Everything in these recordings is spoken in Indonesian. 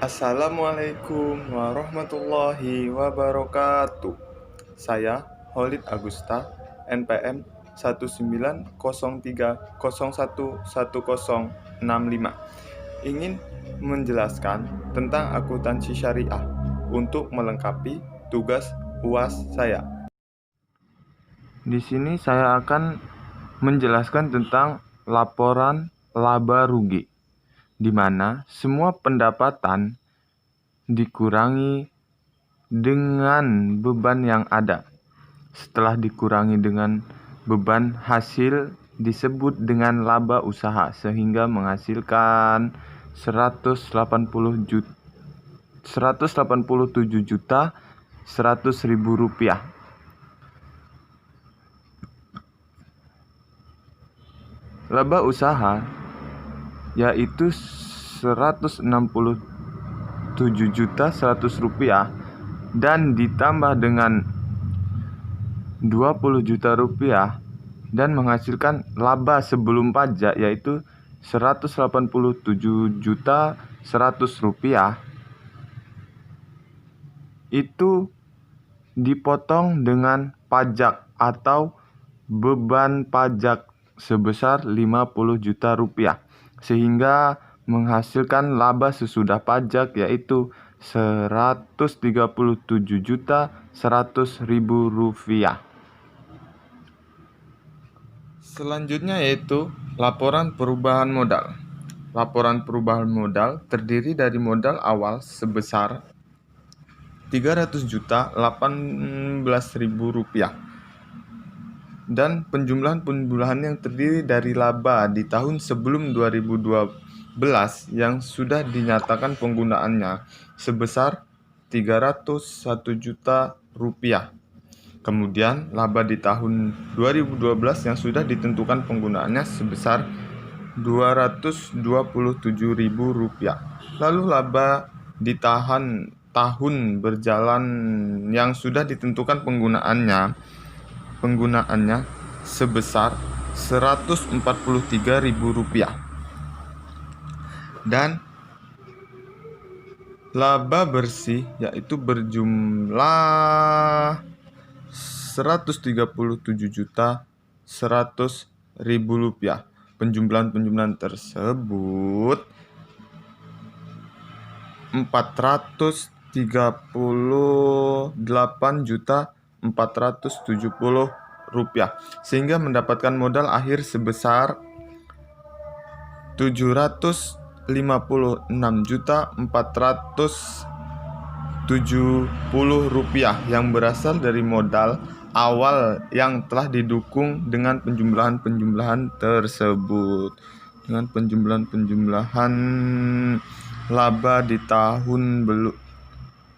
Assalamualaikum warahmatullahi wabarakatuh. Saya Holid Agusta, NPM 19030111065, ingin menjelaskan tentang akuntansi syariah untuk melengkapi tugas UAS saya. Di sini saya akan menjelaskan tentang laporan laba rugi, di mana semua pendapatan dikurangi dengan beban yang ada. Setelah dikurangi dengan beban, hasil disebut dengan laba usaha, sehingga menghasilkan 187.100.000 rupiah. Laba usaha yaitu 167.100 rupiah dan ditambah dengan 20 juta rupiah dan menghasilkan laba sebelum pajak yaitu 187.100 rupiah. Itu dipotong dengan pajak atau beban pajak sebesar 50 juta rupiah, sehingga menghasilkan laba sesudah pajak yaitu 137.100.000 rupiah. Selanjutnya yaitu laporan perubahan modal. Laporan perubahan modal terdiri dari modal awal sebesar 300.018.000 rupiah dan penjumlahan yang terdiri dari laba di tahun sebelum 2012 yang sudah dinyatakan penggunaannya sebesar 301 juta rupiah. Kemudian laba di tahun 2012 yang sudah ditentukan penggunaannya sebesar 227.000 rupiah. Lalu laba di tahun berjalan yang sudah ditentukan penggunaannya sebesar 143.000 rupiah. Dan laba bersih yaitu berjumlah 137.100.000 rupiah. Penjumlahan tersebut 438.470 rupiah, sehingga mendapatkan modal akhir sebesar 756.470 rupiah yang berasal dari modal awal yang telah didukung dengan penjumlahan tersebut. Dengan penjumlahan laba di tahun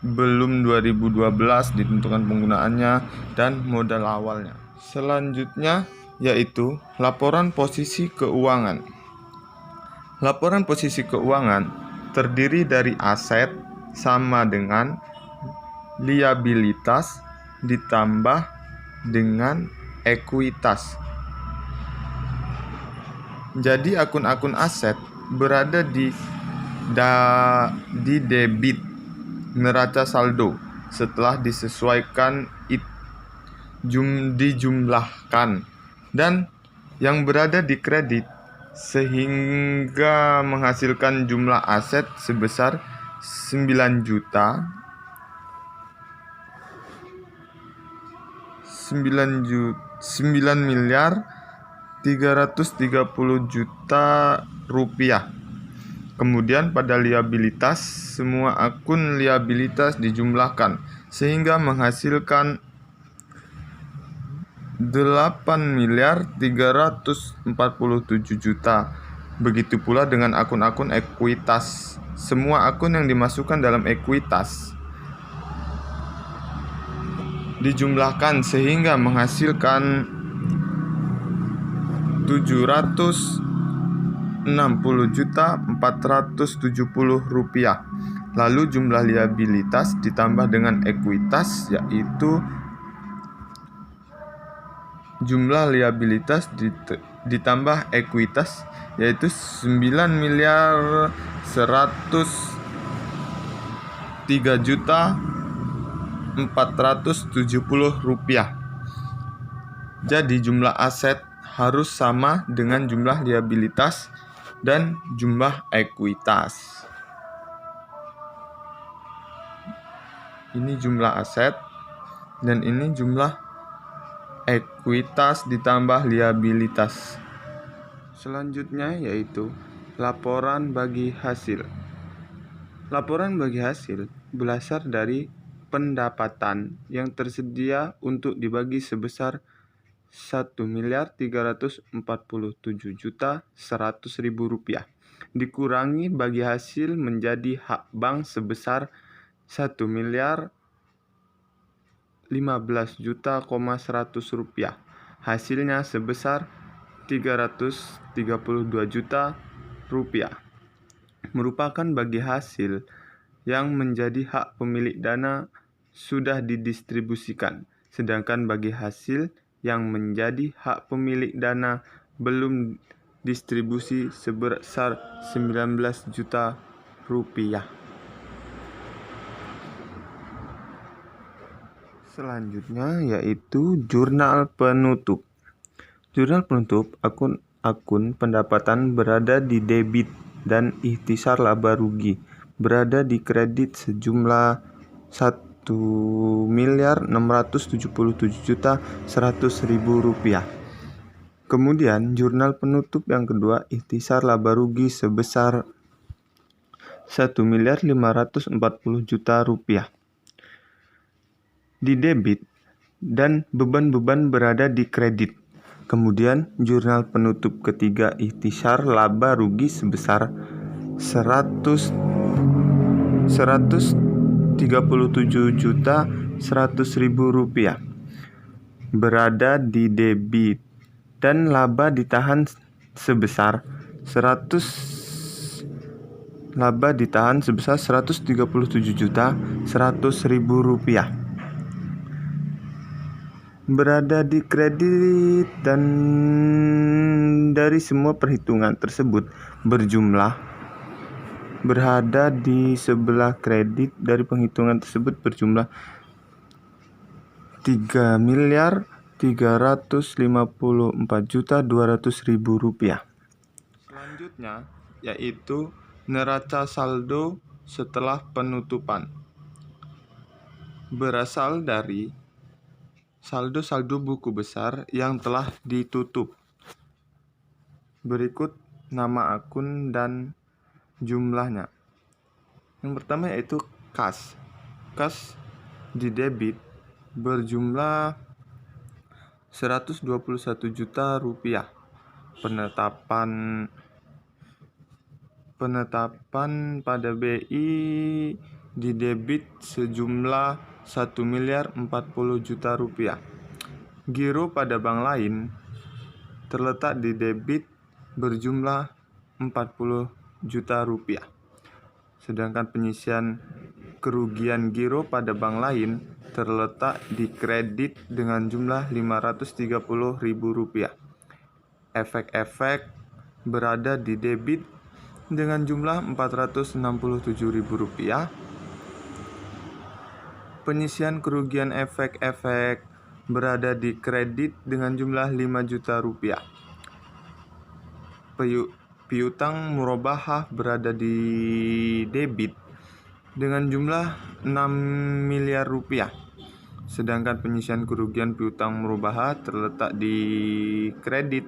belum 2012 ditentukan penggunaannya dan modal awalnya. Selanjutnya yaitu laporan posisi keuangan. Laporan posisi keuangan terdiri dari aset sama dengan liabilitas ditambah dengan ekuitas. Jadi akun-akun aset berada di debit neraca saldo setelah disesuaikan dijumlahkan, dan yang berada di kredit sehingga menghasilkan jumlah aset sebesar 9.330.000 rupiah. Kemudian pada liabilitas, semua akun liabilitas dijumlahkan sehingga menghasilkan 8.347.000.000. Begitu pula dengan akun-akun ekuitas. Semua akun yang dimasukkan dalam ekuitas dijumlahkan sehingga menghasilkan 760.470 rupiah. Lalu jumlah liabilitas ditambah dengan ekuitas yaitu jumlah liabilitas ditambah ekuitas yaitu 9.100.000 Rp3.470.000. Jadi jumlah aset harus sama dengan jumlah liabilitas dan jumlah ekuitas. Ini jumlah aset dan ini jumlah ekuitas ditambah liabilitas. Selanjutnya yaitu laporan bagi hasil. Laporan bagi hasil berasal dari pendapatan yang tersedia untuk dibagi sebesar Rp1.347.100.000 dikurangi bagi hasil menjadi hak bank sebesar Rp1.015.100.000. Hasilnya sebesar Rp332 juta, merupakan bagi hasil yang menjadi hak pemilik dana sudah didistribusikan, sedangkan bagi hasil yang menjadi hak pemilik dana belum distribusi sebesar Rp19 juta. Selanjutnya yaitu jurnal penutup. Jurnal penutup akun pendapatan berada di debit dan ikhtisar laba rugi berada di kredit sejumlah Rp1.677.100.000. Kemudian jurnal penutup yang kedua ikhtisar laba rugi sebesar Rp1.540.000. Di debit dan beban-beban berada di kredit. Kemudian jurnal penutup ketiga ikhtisar laba rugi sebesar Rp137.100.000 berada di debit dan laba ditahan sebesar Rp137.100.000 berada di kredit, dan dari semua perhitungan tersebut berada di sebelah kredit dari penghitungan tersebut berjumlah Rp3.354.200.000. Selanjutnya yaitu neraca saldo setelah penutupan. Berasal dari saldo-saldo buku besar yang telah ditutup. Berikut nama akun dan jumlahnya. Yang pertama yaitu kas. Kas di debit berjumlah Rp121 juta. Penetapan pada BI di debit sejumlah Rp1.040.000. Giro pada bank lain terletak di debit berjumlah Rp40 juta. Sedangkan penyisian kerugian giro pada bank lain terletak di kredit dengan jumlah Rp530.000. Efek-efek berada di debit dengan jumlah Rp467.000. Penyisian kerugian efek-efek berada di kredit dengan jumlah Rp5 juta. Piutang murabahah berada di debit dengan jumlah Rp6 miliar. Sedangkan penyisian kerugian piutang murabahah terletak di kredit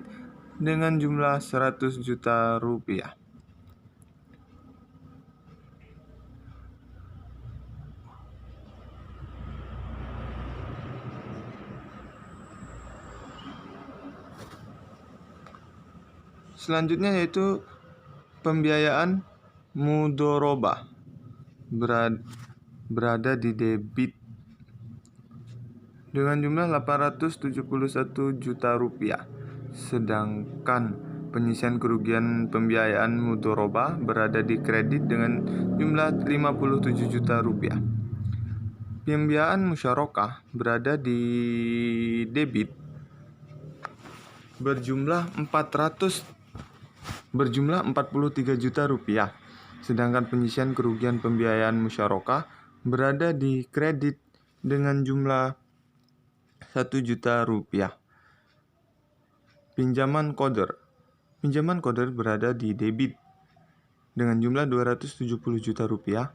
dengan jumlah Rp100 juta. Selanjutnya yaitu pembiayaan mudharabah berada di debit dengan jumlah Rp871 juta. Sedangkan penyisian kerugian pembiayaan mudharabah berada di kredit dengan jumlah Rp57 juta. Pembiayaan musyarakah berada di debit berjumlah Rp43 juta. Sedangkan penyisian kerugian pembiayaan musyarakah berada di kredit dengan jumlah 1 juta rupiah. Pinjaman koder berada di debit dengan jumlah 270 juta rupiah.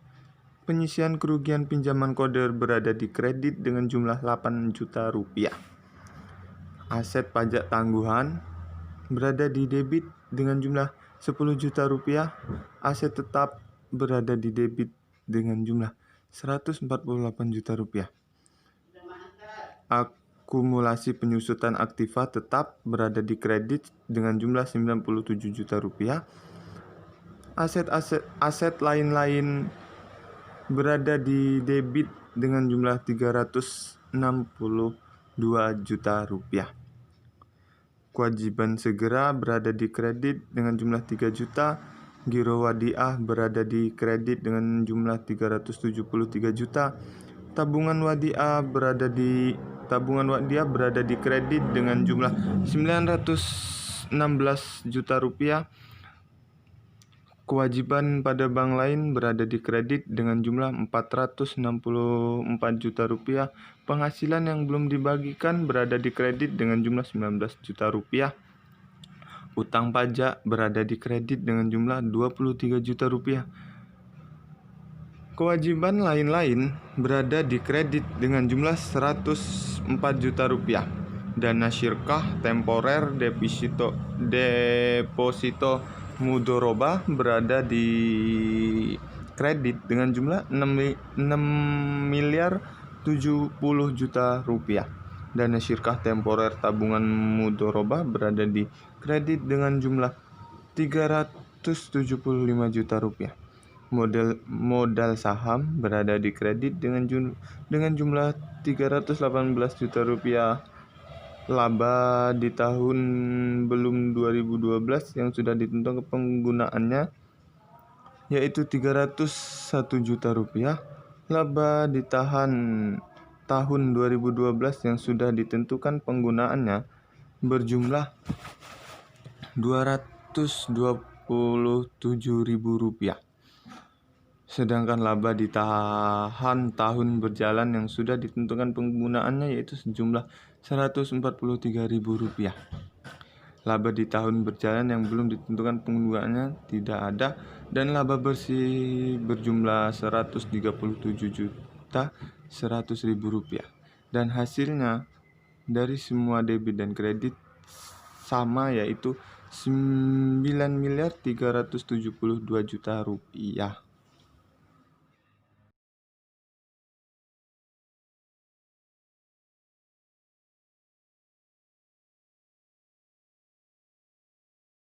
Penyisian kerugian pinjaman koder berada di kredit dengan jumlah 8 juta rupiah. Aset pajak tangguhan berada di debit dengan jumlah 10 juta rupiah. Aset tetap berada di debit dengan jumlah 148 juta rupiah. Akumulasi penyusutan aktiva tetap berada di kredit dengan jumlah 97 juta rupiah. Aset lain-lain berada di debit dengan jumlah 362 juta rupiah. Kewajiban segera berada di kredit dengan jumlah 3 juta. Giro wadiah berada di kredit dengan jumlah 373 juta. Tabungan wadiah berada di kredit dengan jumlah 916 juta rupiah. Kewajiban pada bank lain berada di kredit dengan jumlah 464 juta rupiah. Penghasilan yang belum dibagikan berada di kredit dengan jumlah 19 juta rupiah. Utang pajak berada di kredit dengan jumlah 23 juta rupiah. Kewajiban lain-lain berada di kredit dengan jumlah 104 juta rupiah. Dana syirkah temporer deposito mudoroba berada di kredit dengan jumlah 6 miliar 70 juta rupiah. Dana syirkah temporer tabungan mudoroba berada di kredit dengan jumlah 375 juta rupiah. Modal saham berada di kredit dengan jumlah 318 juta rupiah. Laba di tahun belum 2012 yang sudah ditentukan penggunaannya yaitu 301 juta rupiah. Laba di tahun 2012 yang sudah ditentukan penggunaannya berjumlah 227.000 rupiah. Sedangkan laba di tahun berjalan yang sudah ditentukan penggunaannya yaitu sejumlah 143.000 rupiah. Laba di tahun berjalan yang belum ditentukan penggunaannya tidak ada, dan laba bersih berjumlah 137.100.000 rupiah. Dan hasilnya dari semua debit dan kredit sama yaitu 9.372 juta rupiah.